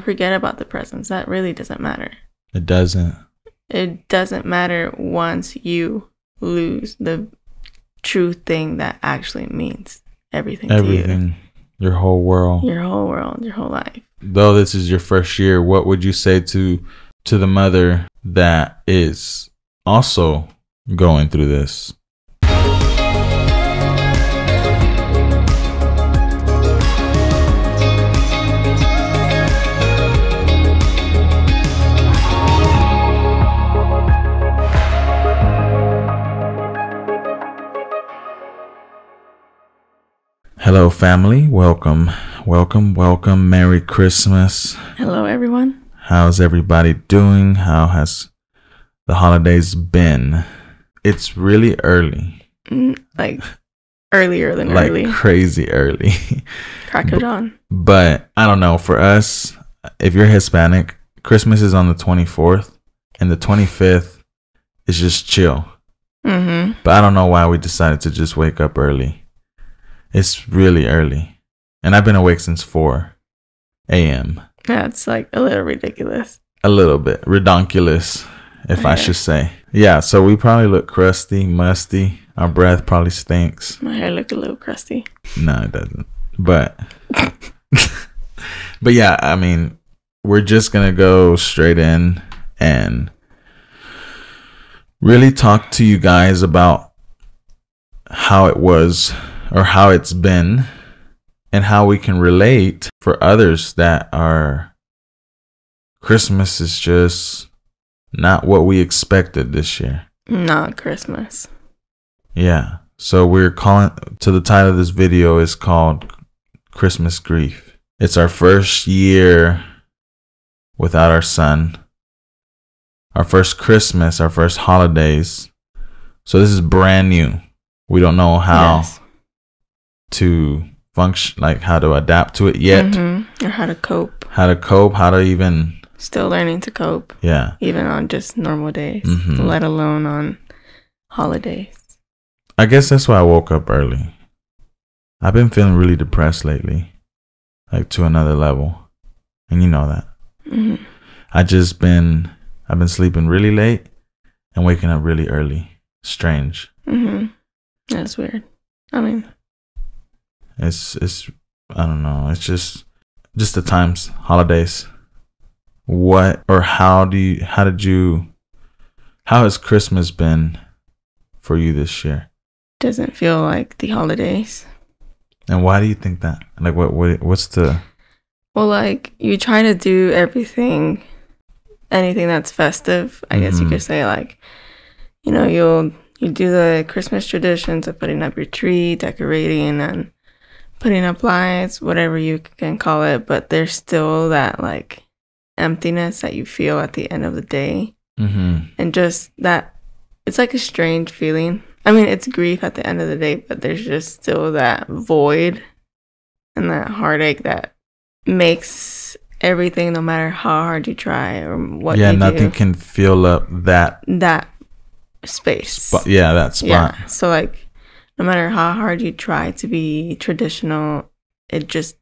forget about the presents. That really doesn't matter. It doesn't. It doesn't matter once you lose the true thing that actually means everything to you. Your whole world. Your whole world, your whole life. Though this is your first year, what would you say to the mother that is also going through this? Hello, family. Welcome. Merry Christmas. Hello, everyone. How's everybody doing? How has the holidays been? It's really early. Like earlier than early. Like crazy early. Crack of dawn. But I don't know. For us, if you're Hispanic, Christmas is on the 24th and the 25th is just chill. Mm-hmm. But I don't know why we decided to just wake up early. It's really early. And I've been awake since 4 a.m. Yeah, it's like a little ridiculous. A little bit. Redonkulous, if I should say. Yeah, so we probably look crusty, musty. Our breath probably stinks. My hair look a little crusty. No, it doesn't. But yeah, I mean, we're just going to go straight in and really talk to you guys about how it was or how it's been and how we can relate for others that are Christmas is just not what we expected this year. Not Christmas. Yeah. So we're calling to the title of this video is called Christmas Grief. It's our first year without our son. Our first Christmas, our first holidays. So this is brand new. We don't know how to function, like how to adapt to it yet. Mm-hmm. Or how to cope. How to even... Still learning to cope. Yeah. Even on just normal days. Mm-hmm. Let alone on holidays. I guess that's why I woke up early. I've been feeling really depressed lately. Like to another level. And you know that. Mm-hmm. I've been sleeping really late and waking up really early. Strange. Mm-hmm. That's weird. I mean... It's I don't know. It's just the times, holidays. How has Christmas been for you this year? Doesn't feel like the holidays. And why do you think that? Like what's the... Well, like you try to do anything that's festive. I guess you could say, like, you do the Christmas traditions of putting up your tree, decorating, and putting up lights, whatever you can call it, but there's still that like emptiness that you feel at the end of the day. Mm-hmm. And just that, it's like a strange feeling. I mean, it's grief at the end of the day, but there's just still that void and that heartache that makes everything, no matter how hard you try or what you do. Yeah, nothing can fill up that space. That spot. Yeah, so like, no matter how hard you try to be traditional, it just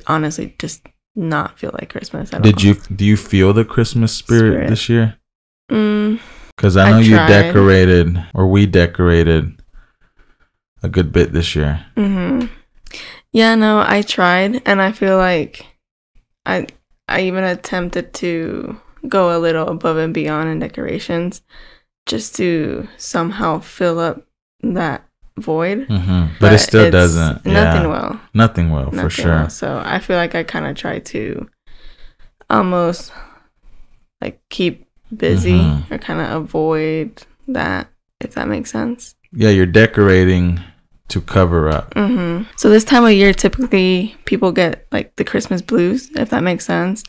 honestly just not feel like Christmas at all. Do you feel the Christmas spirit this year? Because I know we decorated a good bit this year. Mm-hmm. Yeah, no, I tried, and I feel like I even attempted to go a little above and beyond in decorations just to somehow fill up that void. Mm-hmm. But it still doesn't. Nothing will for sure. So I feel like I kind of try to almost like keep busy or kind of avoid that, if that makes sense. Yeah, you're decorating to cover up. Mm-hmm. So this time of year, typically people get like the Christmas blues, if that makes sense.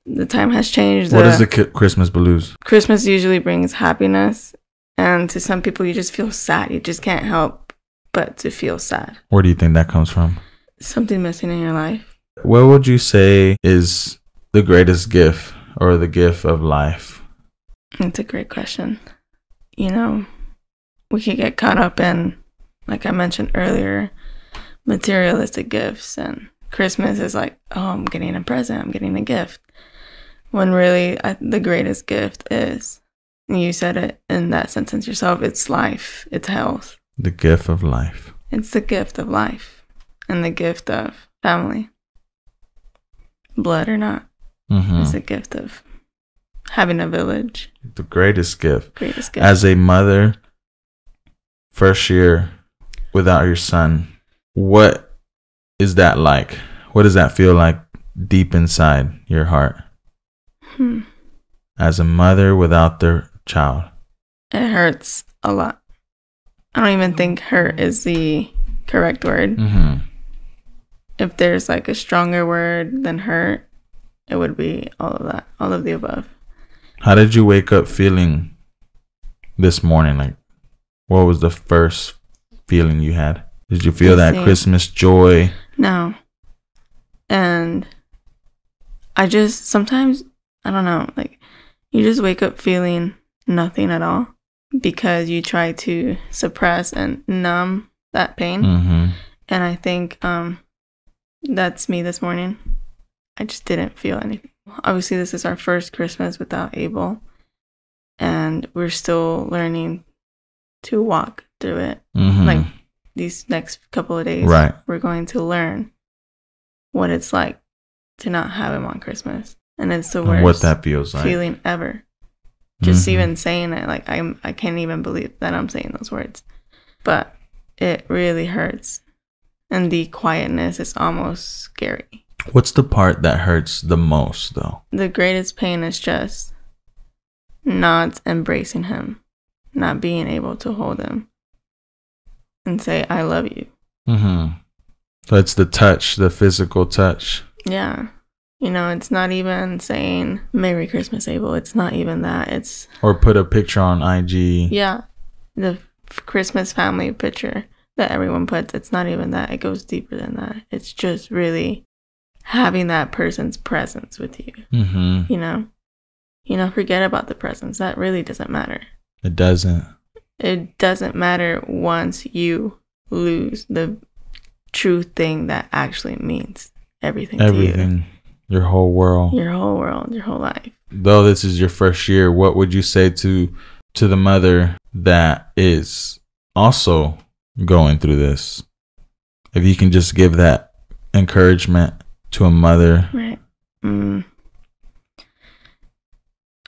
The time has changed. What is the Christmas blues? Christmas usually brings happiness. And to some people, you just feel sad. You just can't help but to feel sad. Where do you think that comes from? Something missing in your life. What would you say is the greatest gift or the gift of life? It's a great question. We could get caught up in, like I mentioned earlier, materialistic gifts and Christmas is like, oh, I'm getting a present, I'm getting a gift. When really the greatest gift is, and you said it in that sentence yourself, it's life, it's health. The gift of life. It's the gift of life and the gift of family. Blood or not. It's a gift of having a village. The greatest gift. Greatest gift. As a mother, first year without your son, what is that like? What does that feel like deep inside your heart? As a mother without their child. It hurts a lot. I don't even think hurt is the correct word. If there's like a stronger word than hurt, it would be all of that, all of the above. How did you wake up feeling this morning? Like, what was the first feeling you had? Did you feel that Christmas joy? No. And I just sometimes, I don't know, like you just wake up feeling nothing at all because you try to suppress and numb that pain. And I think that's me this morning. I just didn't feel anything. Obviously, this is our first Christmas without Abel, and we're still learning to walk through it. Like these next couple of days, we're going to learn what it's like to not have him on Christmas, and it's the worst what that feels like feeling ever. Just even saying it, like I can't even believe that I'm saying those words, but it really hurts, and the quietness is almost scary. What's the part that hurts the most, though? The greatest pain is just not embracing him, not being able to hold him and say, I love you. So it's the touch, the physical touch. Yeah. You know, it's not even saying, Merry Christmas, Abel. It's not even that. It's... Or put a picture on IG. Yeah. The Christmas family picture that everyone puts. It's not even that. It goes deeper than that. It's just really... having that person's presence with you. You know, forget about the presence. That really doesn't matter. It doesn't. It doesn't matter once you lose the true thing that actually means everything to you. Your whole world. Your whole world, your whole life. Though this is your first year, what would you say to the mother that is also going through this? If you can just give that encouragement to a mother. Right.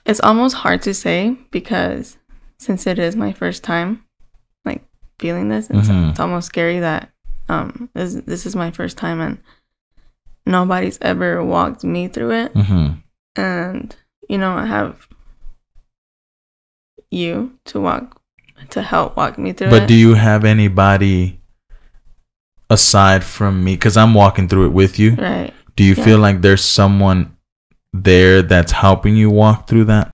It's almost hard to say because since it is my first time like feeling this, it's almost scary that this is my first time and nobody's ever walked me through it. And you know, I have you to help walk me through it. But do you have anybody aside from me? Because I'm walking through it with you. Right. Do you feel like there's someone there that's helping you walk through that?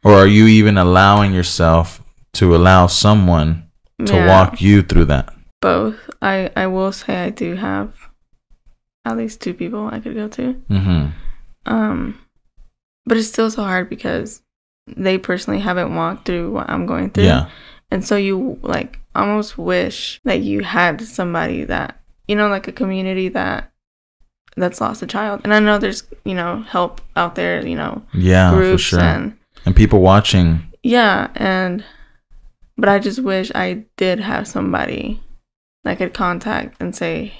Or are you even allowing yourself to allow someone to walk you through that? Both. I will say I do have at least 2 people I could go to. But it's still so hard because they personally haven't walked through what I'm going through. Yeah. And so you like almost wish that you had somebody that, you know, like a community that's lost a child. And I know there's, you know, help out there, you know, groups for sure. And people watching. Yeah. But I just wish I did have somebody that I could contact and say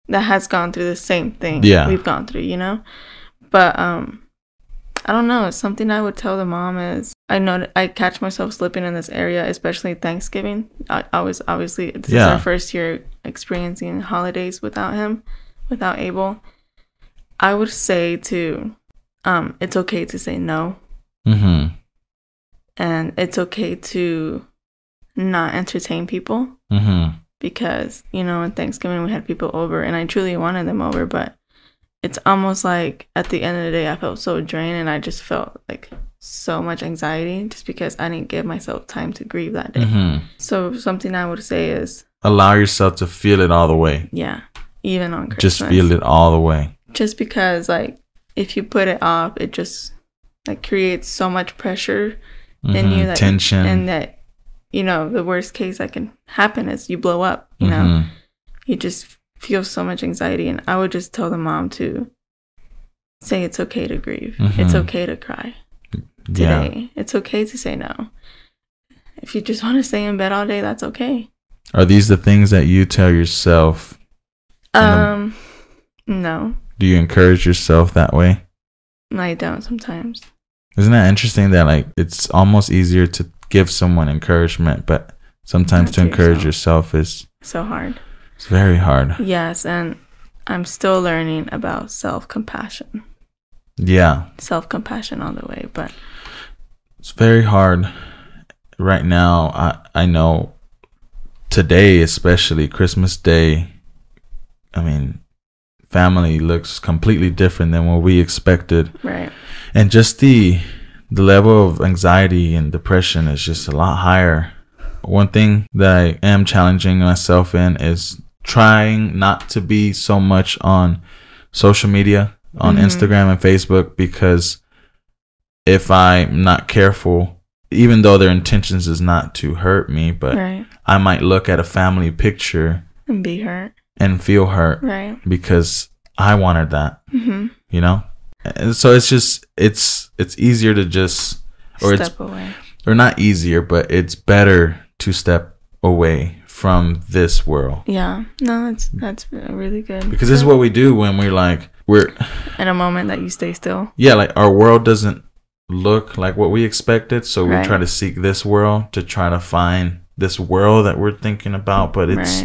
that has gone through the same thing we've gone through, you know? But I don't know. Something I would tell the mom is I know that I catch myself slipping in this area, especially Thanksgiving. I was obviously, this is our first year experiencing holidays without him, without Abel. I would say it's okay to say no. And it's okay to not entertain people. Because, you know, on Thanksgiving we had people over and I truly wanted them over, but it's almost like at the end of the day I felt so drained and I just felt like so much anxiety just because I didn't give myself time to grieve that day. So something I would say is allow yourself to feel it all the way. Yeah, even on Christmas. Just feel it all the way. Just because like if you put it off, it just like creates so much pressure in you, that tension, and that, you know, the worst case that can happen is you blow up. You know, you just feel so much anxiety, and I would just tell the mom to say it's okay to grieve. Mm-hmm. It's okay to cry today. Yeah. It's okay to say no. If you just want to stay in bed all day, that's okay. Are these the things that you tell yourself? No. Do you encourage yourself that way? I don't sometimes. Isn't that interesting that like it's almost easier to give someone encouragement, but sometimes to encourage yourself is so hard. It's very hard. Yes, and I'm still learning about self-compassion. Yeah. Self-compassion all the way, but it's very hard right now. I know today, especially Christmas Day, I mean, family looks completely different than what we expected. Right. And just the level of anxiety and depression is just a lot higher. One thing that I am challenging myself in is trying not to be so much on social media, on Instagram and Facebook, because if I'm not careful, even though their intentions is not to hurt me, but I might look at a family picture and be hurt and feel hurt, right? Because I wanted that, you know. And so it's just it's easier to just step away, or not easier, but it's better to step away from this world. Yeah, no, that's really good, because this is what we do when we're in a moment that you stay still. Yeah, like our world doesn't look like what we expected, so we try to seek this world to try to find this world that we're thinking about, but it's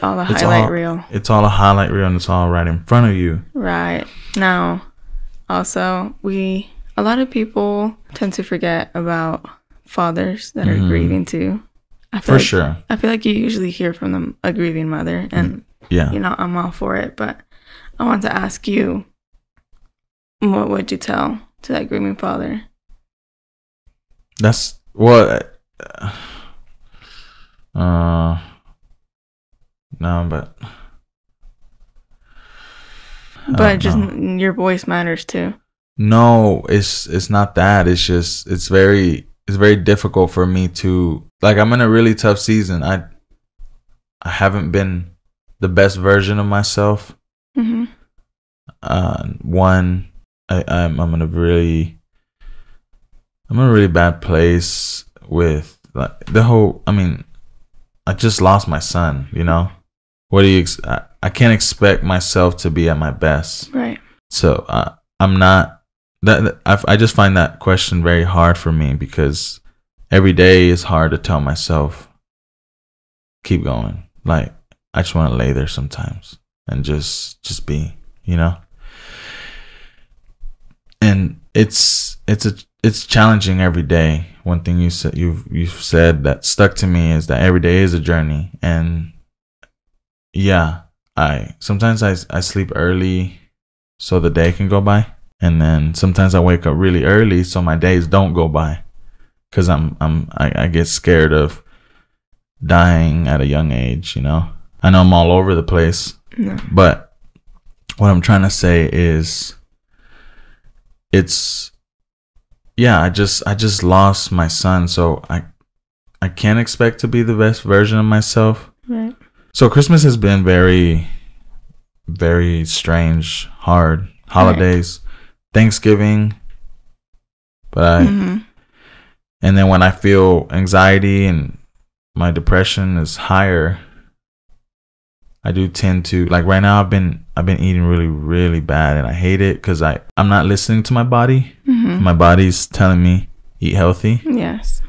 all a highlight reel. It's all a highlight reel, and it's all right in front of you. Right. Now, also, a lot of people tend to forget about fathers that are grieving too. I feel like you usually hear from a grieving mother, and I'm all for it, but I want to ask you, what would you tell to that grieving father? That's what no, but just your voice matters too. No, it's not that. It's just it's very difficult for me to, like, I'm in a really tough season. I haven't been the best version of myself. I'm in a really bad place with like the whole. I mean, I just lost my son. You know, what do you? I can't expect myself to be at my best. Right. So I'm not. I just find that question very hard for me, because every day is hard to tell myself, keep going. Like, I just want to lay there sometimes and just be, you know. And it's challenging every day. One thing you've said that stuck to me is that every day is a journey. And yeah, sometimes I sleep early so the day can go by. And then sometimes I wake up really early so my days don't go by, because I get scared of dying at a young age, you know. I know I'm all over the place, but what I'm trying to say is I just lost my son, so I can't expect to be the best version of myself. Right. So Christmas has been very, very strange, hard. Holidays. Right. Thanksgiving, but and then when I feel anxiety and my depression is higher, I do tend to, like, right now I've been eating really, really bad, and I hate it because I'm not listening to my body. My body's telling me eat healthy. Yes.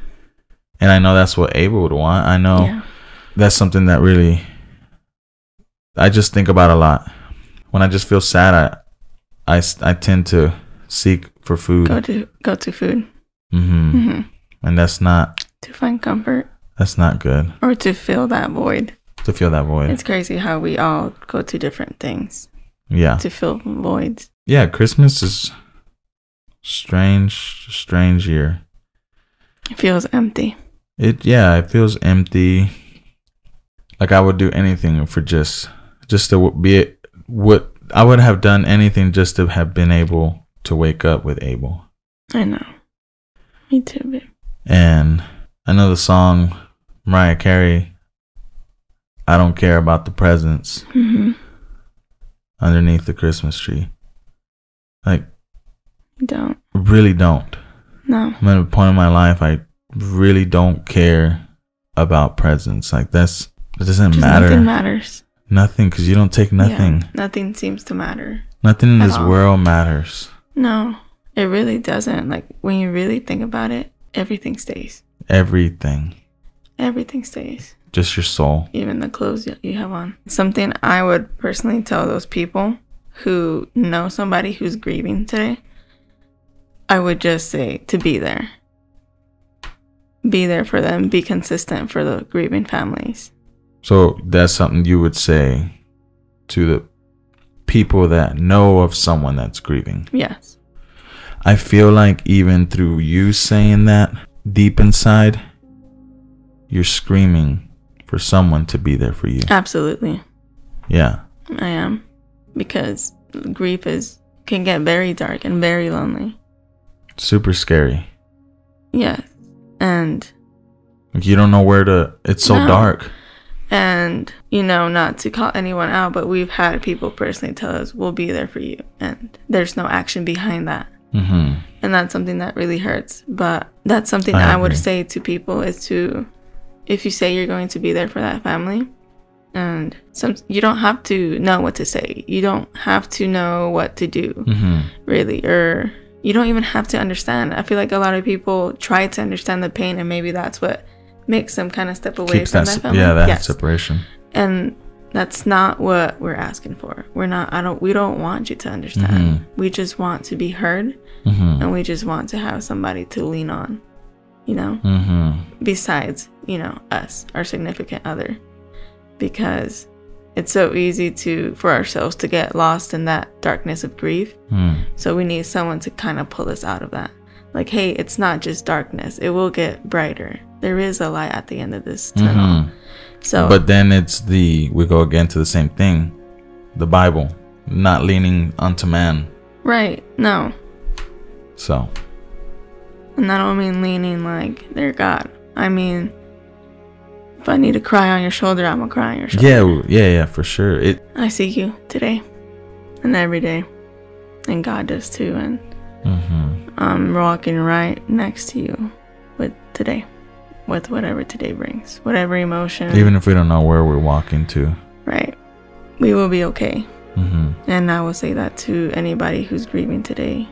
And I know that's what Abel would want. I know that's something that really I just think about a lot. When I just feel sad, I tend to seek for food. Go to food. And that's not to find comfort. That's not good. Or to fill that void. It's crazy how we all go to different things. Yeah. To fill voids. Yeah, Christmas is strange year. It feels empty. It feels empty. Like I would do anything for just to be what I would have done anything just to have been able to wake up with Abel. I know. Me too, babe. And I know the song Mariah Carey, I Don't Care About the Presents. underneath the Christmas tree. Like, Don't. Really don't. No. I'm at a point in my life I really don't care about presents. Like, it doesn't matter. Nothing matters. Nothing, because you don't take nothing. Yeah, nothing seems to matter. Nothing in this world matters. No, it really doesn't. Like, when you really think about it, everything stays. Everything. Everything stays. Just your soul. Even the clothes you have on. Something I would personally tell those people who know somebody who's grieving today, I would just say to be there. Be there for them. Be consistent for the grieving families. So that's something you would say to the people that know of someone that's grieving. Yes. I feel like even through you saying that, deep inside, you're screaming for someone to be there for you. Absolutely. Yeah. I am. Because grief can get very dark and very lonely. Super scary. Yes. And like, you don't know where to, it's so dark. And, you know, not to call anyone out, but we've had people personally tell us, we'll be there for you. And there's no action behind that. Mm-hmm. And that's something that really hurts. But that's something I would say to people is to, if you say you're going to be there for that family, and you don't have to know what to say. You don't have to know what to do, really. Or you don't even have to understand. I feel like a lot of people try to understand the pain, and maybe that's what makes them kind of step away from that family. Yeah, that separation. And that's not what we're asking for. We don't want you to understand. We just want to be heard, and we just want to have somebody to lean on, you know, besides, you know, us, our significant other, because it's so easy for ourselves to get lost in that darkness of grief. So we need someone to kind of pull us out of that. Like, hey, it's not just darkness. It will get brighter. There is a light at the end of this tunnel. So, but then we go again to the same thing. The Bible, not leaning onto man. Right. No. So. And I don't mean leaning like they're God. I mean, if I need to cry on your shoulder, I'm going to cry on your shoulder. Yeah, for sure. I see you today and every day. And God does too. And I'm walking right next to you with today. With whatever today brings. Whatever emotion. Even if we don't know where we're walking to. Right. We will be okay. And I will say that to anybody who's grieving today.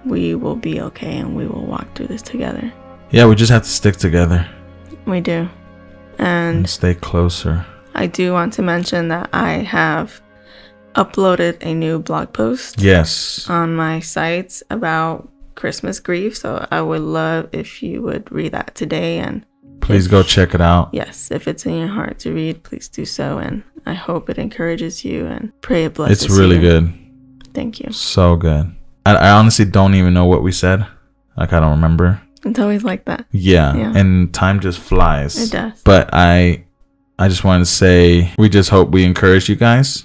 We will be okay, and we will walk through this together. Yeah, we just have to stick together. We do. And stay closer. I do want to mention that I have uploaded a new blog post. Yes. On my sites about Christmas grief. So I would love if you would read that today. And please go check it out. Yes. If it's in your heart to read, please do so. And I hope it encourages you, and pray it blesses you. It's really good. Thank you. So good. I honestly don't even know what we said. Like, I don't remember. It's always like that. Yeah. And time just flies. It does. But I just wanted to say, we just hope we encourage you guys.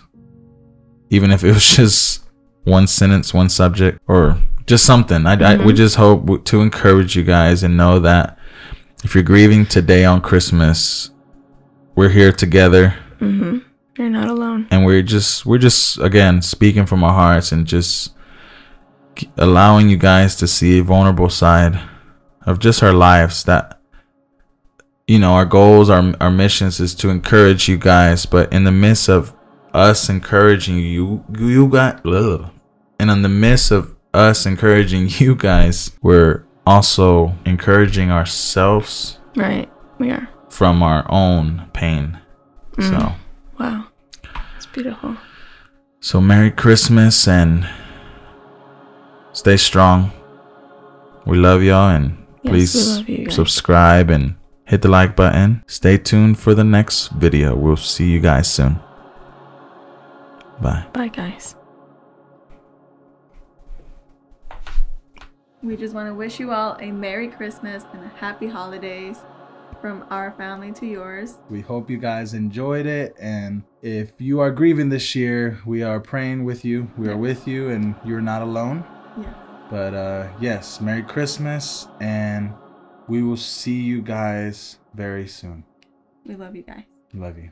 Even if it was just one sentence, one subject, or just something. We just hope to encourage you guys and know that if you're grieving today on Christmas, we're here together. You're not alone. And we're just again speaking from our hearts and just allowing you guys to see a vulnerable side of just our lives. That, you know, our goals, our missions is to encourage you guys, but in the midst of us encouraging you got and in the midst of us encouraging you guys, we're also encouraging ourselves. Right, we are. From our own pain. So wow, it's beautiful. So Merry Christmas and stay strong. We love y'all, and please subscribe and hit the like button. Stay tuned for the next video. We'll see you guys soon. Bye. Bye, guys. We just want to wish you all a Merry Christmas and a Happy Holidays from our family to yours. We hope you guys enjoyed it, and if you are grieving this year, we are praying with you. We are with you, and you're not alone. Yeah. But yes, Merry Christmas, and we will see you guys very soon. We love you guys. Love you.